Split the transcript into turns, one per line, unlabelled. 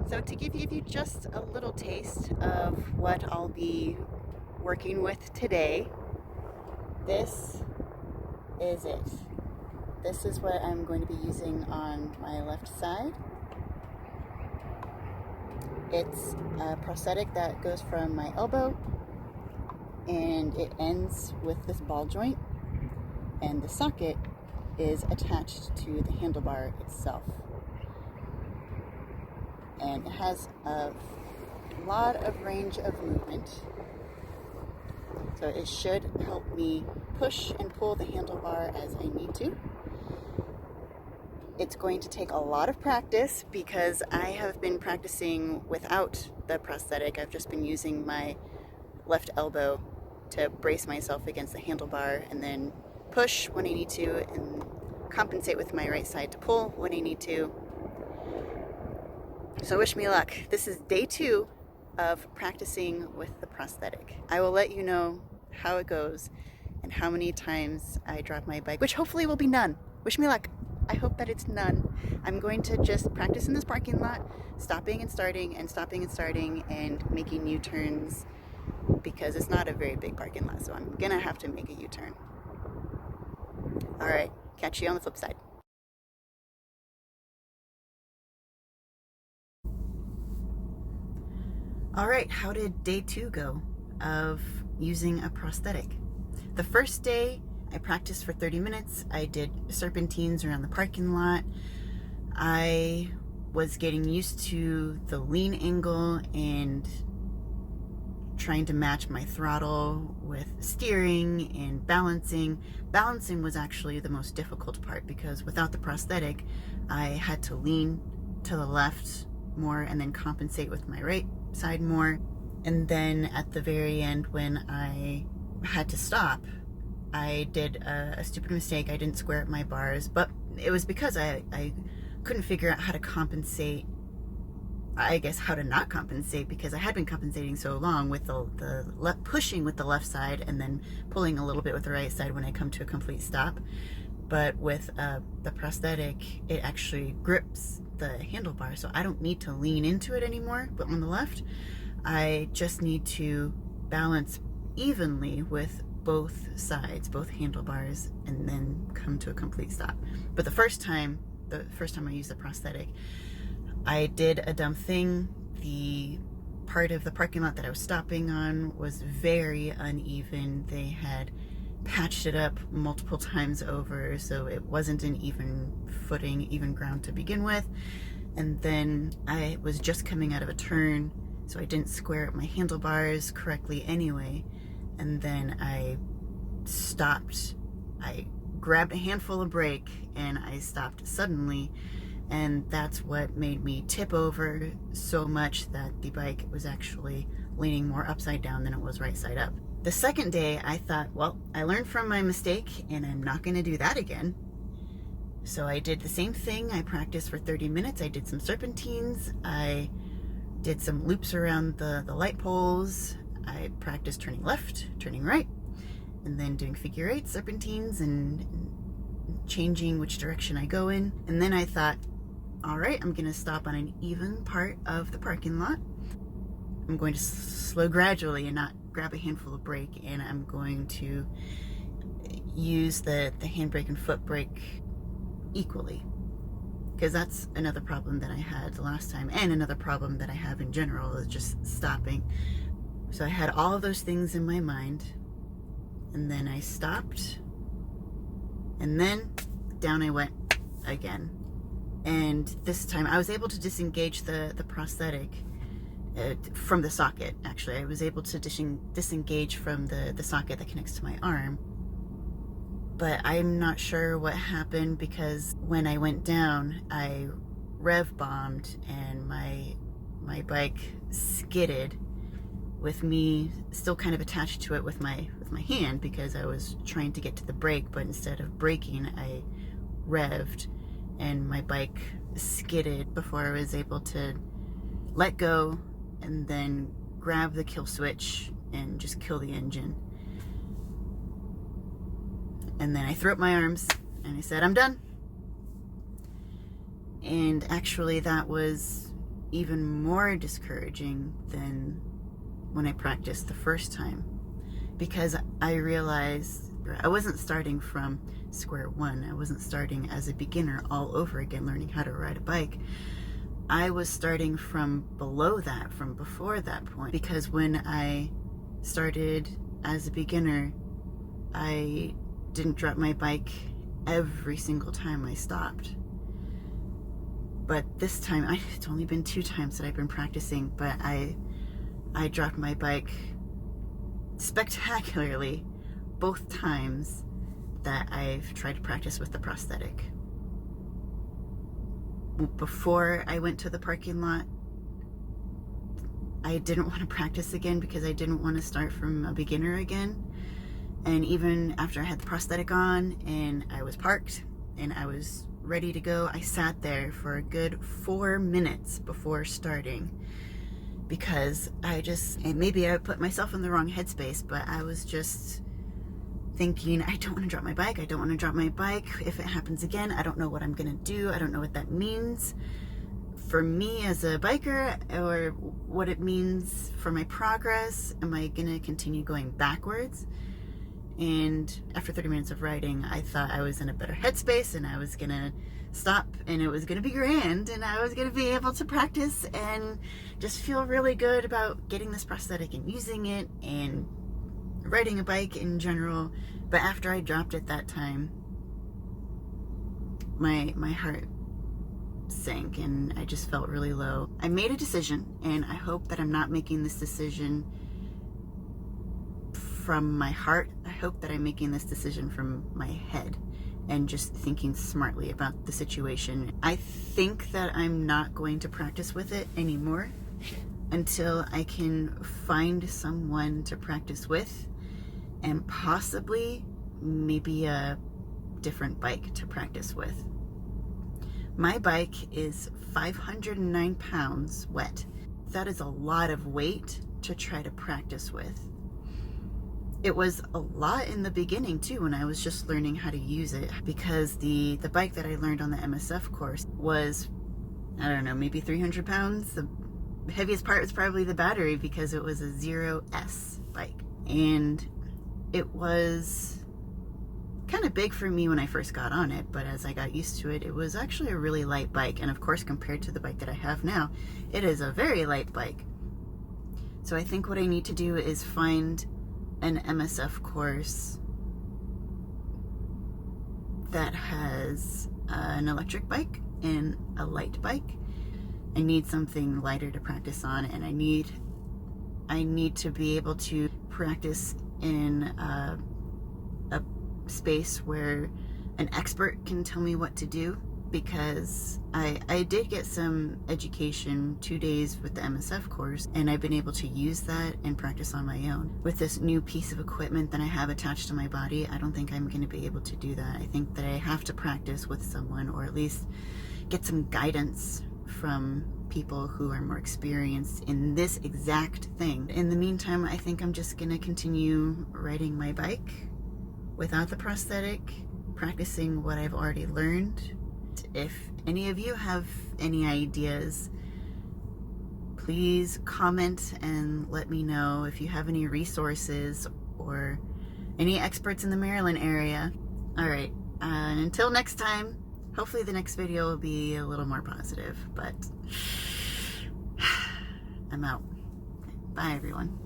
So to give you just a little taste of what I'll be working with today, this is it. This is what I'm going to be using on my left side. It's a prosthetic that goes from my elbow and it ends with this ball joint, and the socket is attached to the handlebar itself. And it has a lot of range of movement. So it should help me push and pull the handlebar as I need to. It's going to take a lot of practice because I have been practicing without the prosthetic. I've just been using my left elbow to brace myself against the handlebar and then push when I need to and compensate with my right side to pull when I need to. So wish me luck. This is day 2 of practicing with the prosthetic. I will let you know how it goes and how many times I drop my bike, which hopefully will be none. Wish me luck. I hope that it's none. I'm going to just practice in this parking lot, stopping and starting and stopping and starting and making U-turns because it's not a very big parking lot, so I'm gonna have to make a U-turn. All right, catch you on the flip side. All right, how did day 2 go of using a prosthetic? The first day, I practiced for 30 minutes. I did serpentines around the parking lot. I was getting used to the lean angle and trying to match my throttle with steering and balancing. Balancing was actually the most difficult part because without the prosthetic, I had to lean to the left more and then compensate with my right side more. And then at the very end, when I had to stop, I did a stupid mistake. I didn't square up my bars, but it was because I couldn't figure out how to compensate, I guess how to not compensate, because I had been compensating so long with the pushing with the left side and then pulling a little bit with the right side when I come to a complete stop. But with the prosthetic, it actually grips the handlebar, so I don't need to lean into it anymore. But on the left, I just need to balance evenly with both sides, both handlebars, and then come to a complete stop. But the first time I used the prosthetic, I did a dumb thing. The part of the parking lot that I was stopping on was very uneven. They had patched it up multiple times over, so it wasn't an even footing, even ground to begin with. And then I was just coming out of a turn, so I didn't square up my handlebars correctly anyway. And then I stopped. I grabbed a handful of brake and I stopped suddenly. And that's what made me tip over so much that the bike was actually leaning more upside down than it was right side up. The second day, I thought, well, I learned from my mistake and I'm not going to do that again. So I did the same thing. I practiced for 30 minutes. I did some serpentines. I did some loops around the light poles. I practiced turning left, turning right, and then doing figure eights, serpentines, and changing which direction I go in. And then I thought, all right, I'm going to stop on an even part of the parking lot. I'm going to slow gradually and not grab a handful of brake, and I'm going to use the handbrake and foot brake equally, because that's another problem that I had the last time, and another problem that I have in general is just stopping. So I had all of those things in my mind, and then I stopped, and then down I went again. And this time I was able to disengage the prosthetic from the socket. Actually, I was able to disengage from the socket that connects to my arm. But I'm not sure what happened, because when I went down, I rev bombed and my bike skidded with me still kind of attached to it with my hand, because I was trying to get to the brake, but instead of braking, I revved and my bike skidded before I was able to let go and then grab the kill switch and just kill the engine. And then I threw up my arms and I said, I'm done. And actually that was even more discouraging than when I practiced the first time, because I realized I wasn't starting from square one. I wasn't starting as a beginner all over again, learning how to ride a bike. I was starting from below that, from before that point, because when I started as a beginner, I didn't drop my bike every single time I stopped. But this time, it's only been 2 times that I've been practicing, but I dropped my bike spectacularly both times that I've tried to practice with the prosthetic. Before I went to the parking lot, I didn't want to practice again because I didn't want to start from a beginner again. And even after I had the prosthetic on and I was parked and I was ready to go, I sat there for a good 4 minutes before starting, because and maybe I put myself in the wrong headspace, but I was just thinking, I don't want to drop my bike. I don't want to drop my bike. If it happens again, I don't know what I'm going to do. I don't know what that means for me as a biker, or what it means for my progress. Am I going to continue going backwards? And after 30 minutes of riding, I thought I was in a better headspace and I was going to stop and it was going to be grand and I was going to be able to practice and just feel really good about getting this prosthetic and using it and riding a bike in general. But after I dropped it that time, my heart sank and I just felt really low. I made a decision, and I hope that I'm not making this decision from my heart. I hope that I'm making this decision from my head and just thinking smartly about the situation. I think that I'm not going to practice with it anymore until I can find someone to practice with, and possibly maybe a different bike to practice with. My bike is 509 pounds wet. That is a lot of weight to try to practice with. It was a lot in the beginning too, when I was just learning how to use it, because the bike that I learned on the MSF course was, I don't know, maybe 300 pounds. The heaviest part was probably the battery, because it was a 0S bike. And it was kind of big for me when I first got on it, but as I got used to it, it was actually a really light bike. And of course, compared to the bike that I have now, it is a very light bike. So I think what I need to do is find an MSF course that has an electric bike and a light bike. I need something lighter to practice on, and I need to be able to practice in a space where an expert can tell me what to do, because I did get some education 2 days with the MSF course, and I've been able to use that and practice on my own. With this new piece of equipment that I have attached to my body, I don't think I'm going to be able to do that. I think that I have to practice with someone, or at least get some guidance from people who are more experienced in this exact thing. In the meantime, I think I'm just going to continue riding my bike without the prosthetic, practicing what I've already learned. If any of you have any ideas, please comment and let me know. If you have any resources or any experts in the Maryland area. Alright, until next time, hopefully the next video will be a little more positive, but I'm out. Bye everyone.